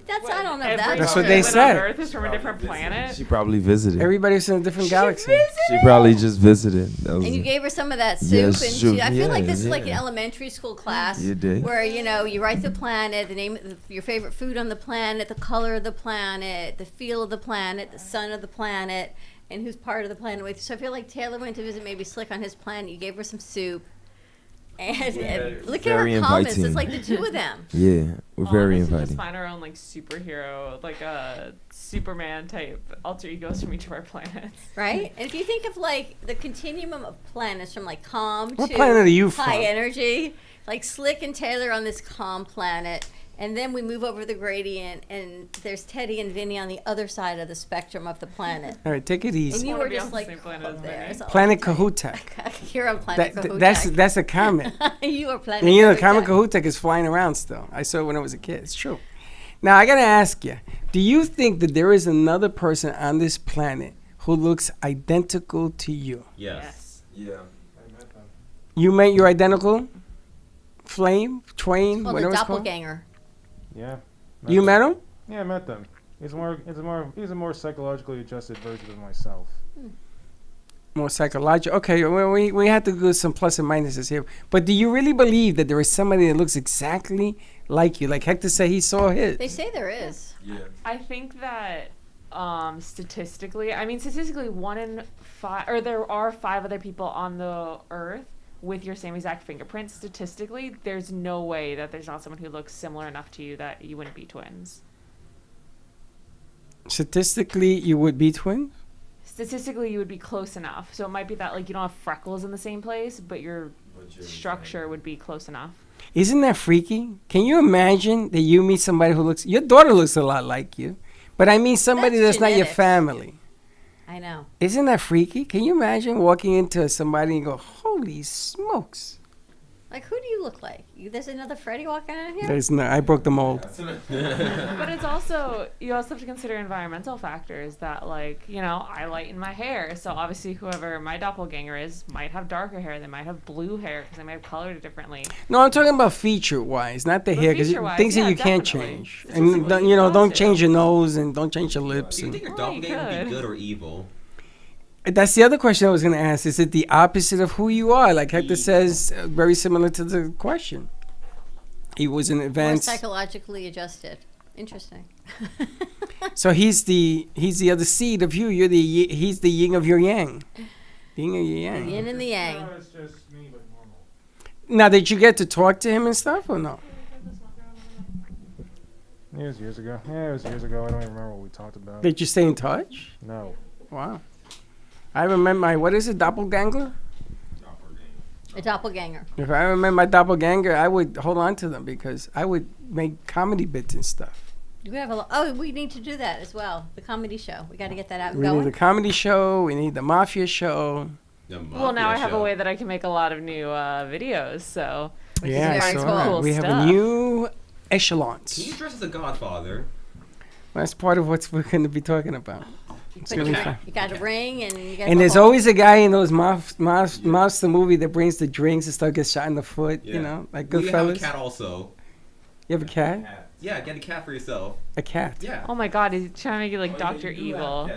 That's I don't know if Every That's what human they on said. Earth is from a different planet. She probably visited. Everybody's in a different galaxy. She probably just visited. That was And you it. gave her some of that soup, Yes, and soup. I feel like this is Yeah, like an yeah. elementary school class. You did. Where you write the planet, the name, your favorite food on the planet, the color of the planet, the feel of the planet, the sun of the planet, and who's part of the planet with. So I feel like Taylor went to visit maybe Slick on his planet. You gave her some soup, and look at her Very comments. inviting. It's like the two of them. Yeah, we're very Honestly, inviting. Just find our own like superhero, like a Superman type alter egos from each of our planets. Right? And if you think of like the continuum of planets from like calm What to planet are you high from? energy, like Slick and Taylor on this calm planet, and then we move over the gradient and there's Teddy and Vinny on the other side of the spectrum of the planet. All right, take it And easy. you wanna were be on just the like same planet up as there. Vinny. That's all I Planet can tell you. Kahutek. You're on Planet Kahutek. That's a comment. You are Planet And you know, Kahutek. Comic Kahutek is flying around still. I saw it when I was a kid. It's true. Now, I got to ask you, do you think that there is another person on this planet who looks identical to you? Yes. Yeah. You met your identical flame, twain, Well, the whatever it's called? doppelganger. Yeah. You met him? Yeah, I met them. He's a more psychologically adjusted version of myself. More psychological. Okay, well, we have to do some plus and minuses here. But do you really believe that there is somebody that looks exactly like you? Like Hector said he saw his. They say there is. Yeah. I think that statistically, 1 in 5, or there are 5 other people on the Earth with your same exact fingerprint. Statistically, there's no way that there's not someone who looks similar enough to you that you wouldn't be twins. Statistically, you would be twins? Statistically, you would be close enough. So it might be that like you don't have freckles in the same place, but your structure would be close enough. Isn't that freaky? Can you imagine that you meet somebody who looks... Your daughter looks a lot like you. But I mean somebody that's not your genetics. family. I know. Isn't that freaky? Can you imagine walking into somebody and go, holy smokes. Like, who do you look like? There's another Freddie walking in here? There's no... I broke the mold. But it's also, you also have to consider environmental factors that, like, I lighten my hair. So obviously whoever my doppelganger is might have darker hair. They might have blue hair because they might have colored it differently. No, I'm talking about feature-wise, not the But hair. Because feature-wise, things yeah, that you can't definitely. change. And, don't change your nose and don't change your lips. Do you And think your Well, you doppelganger would could. be good or evil? that's the other question I was going to ask. Is it the opposite of who you are? Like Hector says, very similar to the question. He was an More advanced... psychologically adjusted. Interesting. So he's the other seed of you. He's the yin of your yang. The yin of your The yang. yin and the yang. No, it's just me, but normal. Now, did you get to talk to him and stuff or no? It was years ago. Yeah, it was years ago. I don't even remember what we talked about. Did you stay in touch? No. Wow. I remember what is it, doppelganger? A doppelganger. If I remember my doppelganger, I would hold on to them because I would make comedy bits and stuff. We have we need to do that as well. The comedy show. We got to get that out and We going. need the comedy show. We need the mafia show. Well, now I have a way that I can make a lot of new videos. So Yeah, very so cool we have a stuff. new echelons. Can you dress as a Godfather? That's part of what we're going to be talking about. It's But really fun. you got a ring and you got. And there's always a guy in those monster movie that brings the drinks and stuff, gets shot in the foot, you know, like We have a Goodfellas. cat also. You have a cat? Yeah, get a cat for yourself. A cat? Yeah. Oh my God, he's trying to make it like Dr. Evil.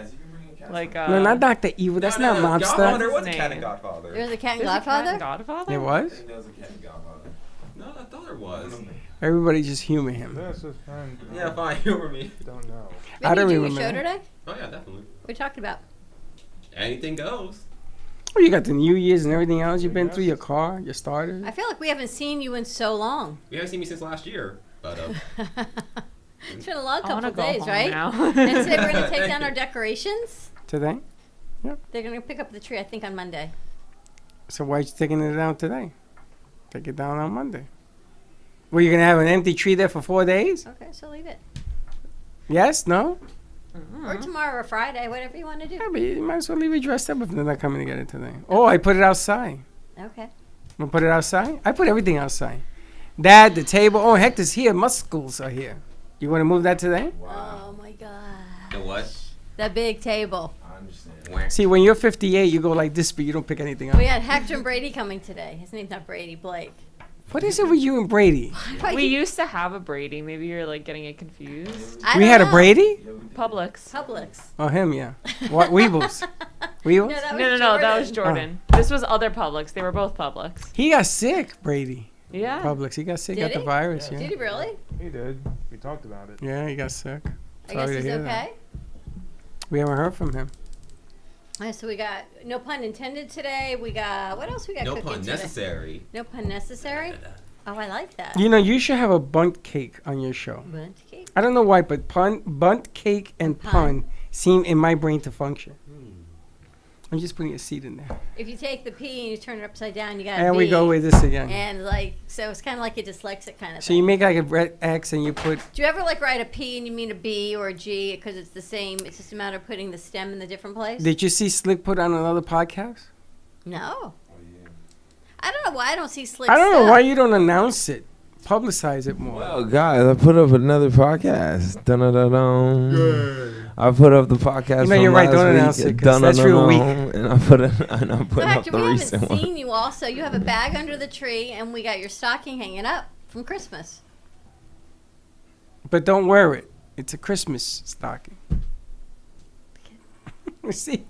Like No, not Dr. Evil. That's not monster. Godfather was a cat in Godfather. There's a cat in There's a cat in Godfather? Godfather? It was? No, I thought there was. Everybody just humor him. That's just fine. Yeah, fine. Humor me. Don't know. I don't Maybe you do a remember show that. today? Oh yeah, definitely. What are you talking about? Anything goes. Oh, you got the New Year's and everything else. You've been through your car, your starters. I feel like we haven't seen you in so long. You haven't seen me since last year, but It's been a long I wanna couple go days, home right? now. And today we're going to take down our decorations. Today? They're going to pick up the tree, I think, on Monday. So why are you taking it down today? Take it down on Monday. Were you going to have an empty tree there for 4 days? Okay, so leave it. Yes? No? Or tomorrow or Friday, whatever you want to do. Yeah, but you might as well leave it dressed up if they're not coming to get it today. Oh, I put it outside. Okay. I'm going to put it outside? I put everything outside. Dad, the table. Oh, Hector's here. Muscles are here. You want to move that today? Oh, my God. the what? The big table. I understand. See, when you're 58, you go like this, but you don't pick anything up. We had Hector and Brady coming today. His name's not Brady, Blake. What is it with you and Brady? We used to have a Brady. Maybe you're like getting it confused. I We don't had a know. Brady? Publix. Publix. Oh, him, yeah. What? Weebles. Weebles? No, that was No, that was Jordan. Jordan. This was other Publix. They were both Publix. He got sick, Brady. Yeah. Publix. He got sick, Did got the he? virus. Yeah. Did he really? He did. We talked about it. Yeah, he got sick. I Sorry guess to he's hear okay. that. We haven't heard from him. All right, so we got no pun intended today. We got what else we got No cooking pun today? necessary. No pun necessary. Oh, I like that. You know, you should have a bunt cake on your show. Bundt cake. I don't know why, but bunt cake and pun seem in my brain to function. I'm just putting a seed in there. If you take the P and you turn it upside down, you got. And we go with this again. And like, so it's kind of like a dyslexic kind of So thing. you make like a red X and you put. Do you ever like write a P and you mean a B or a G because it's the same? It's just a matter of putting the stem in the different place. Did you see Slick put on another podcast? No. I don't know why I don't see Slick. I don't know stuff. why you don't announce it, publicize it more. Oh, guys, I put up another podcast. Dun-dun-dun-dun. I put up the podcast. You know, you're from right. last Don't week. announce it, 'cause that's real weak. And I put and I put So up Hector, the we recent haven't one. seen you all, so you have a bag under the tree, and we got your stocking hanging up from Christmas. But don't wear it. It's a Christmas stocking. See?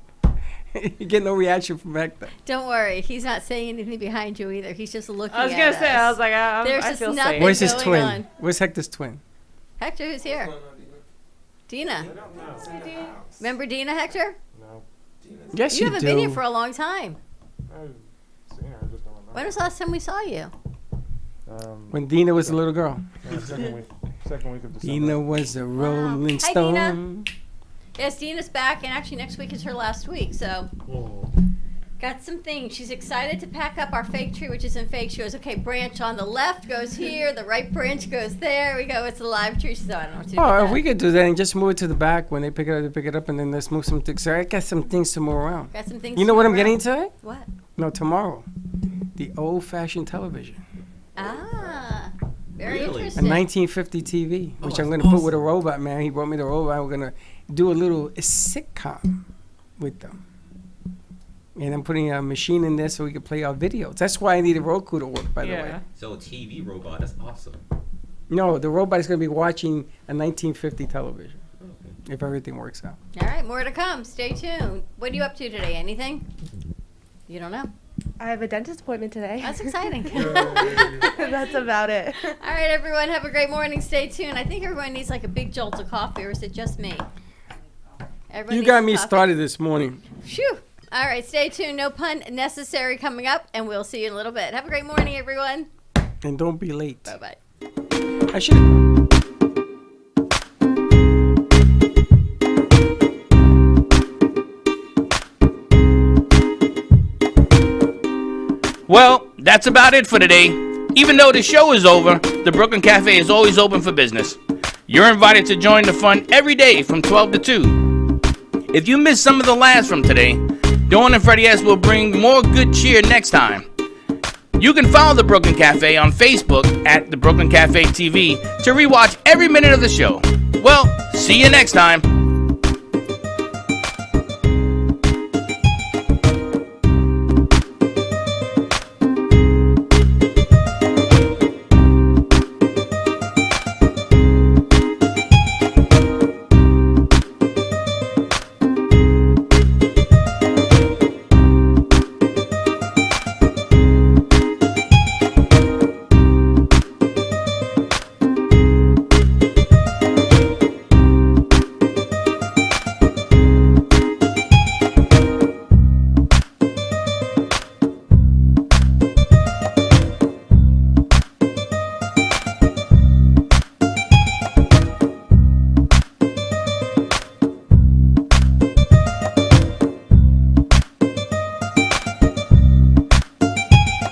You get no reaction from Hector. Don't worry, he's not saying anything behind you either. He's just looking. I was at gonna say, us. I was like, There's I just feel nothing safe. Where's his going twin? on. Where's Hector's twin? Hector, who's here? Dina. Remember Dina, Hector? No. Yes, You you haven't do. been here for a long time. I've seen her. I just don't remember. When was the last time we saw you? When Dina was a little girl. Second week of December. Dina was a rolling Hi, stone. Dina. Yes, Dina's back, and actually next week is her last week, so. Got some things. She's excited to pack up our fake tree, which isn't fake. She goes, okay, branch on the left goes here, the right branch goes there. We go, it's a live tree. So I don't know what to do with Oh, if that. we could do that and just move it to the back when they pick it up, and then let's move some things. So I got some things to move around. Got some things You know to what move I'm getting around. today? What? No, tomorrow. The old-fashioned television. Ah, very Really? A interesting. 1950 TV, which Oh, I'm going that's to put with a robot, man. He brought me the robot. We're going to do a little sitcom with them. And I'm putting a machine in there so we can play our videos. That's why I need a Roku to work, by the way. So a TV robot, that's awesome. No, the robot is going to be watching a 1950 television, if everything works out. All right, more to come. Stay tuned. What are you up to today? Anything? You don't know. I have a dentist appointment today. That's exciting. That's about it. All right, everyone, have a great morning. Stay tuned. I think everyone needs like a big jolt of coffee, or is it just me? Everyone You needs got some me coffee. started this morning. Phew. All right, stay tuned. No pun necessary coming up, and we'll see you in a little bit. Have a great morning, everyone. And don't be late. Bye-bye. I should. Well, That's about it for today. Even though the show is over, the Brooklyn Cafe is always open for business. You're invited to join the fun every day from 12 to 2. If you missed some of the laughs from today, Dawn and Freddie S. will bring more good cheer next time. You can follow the Brooklyn Cafe on Facebook at the Brooklyn Cafe TV to rewatch every minute of the show. Well, see you next time.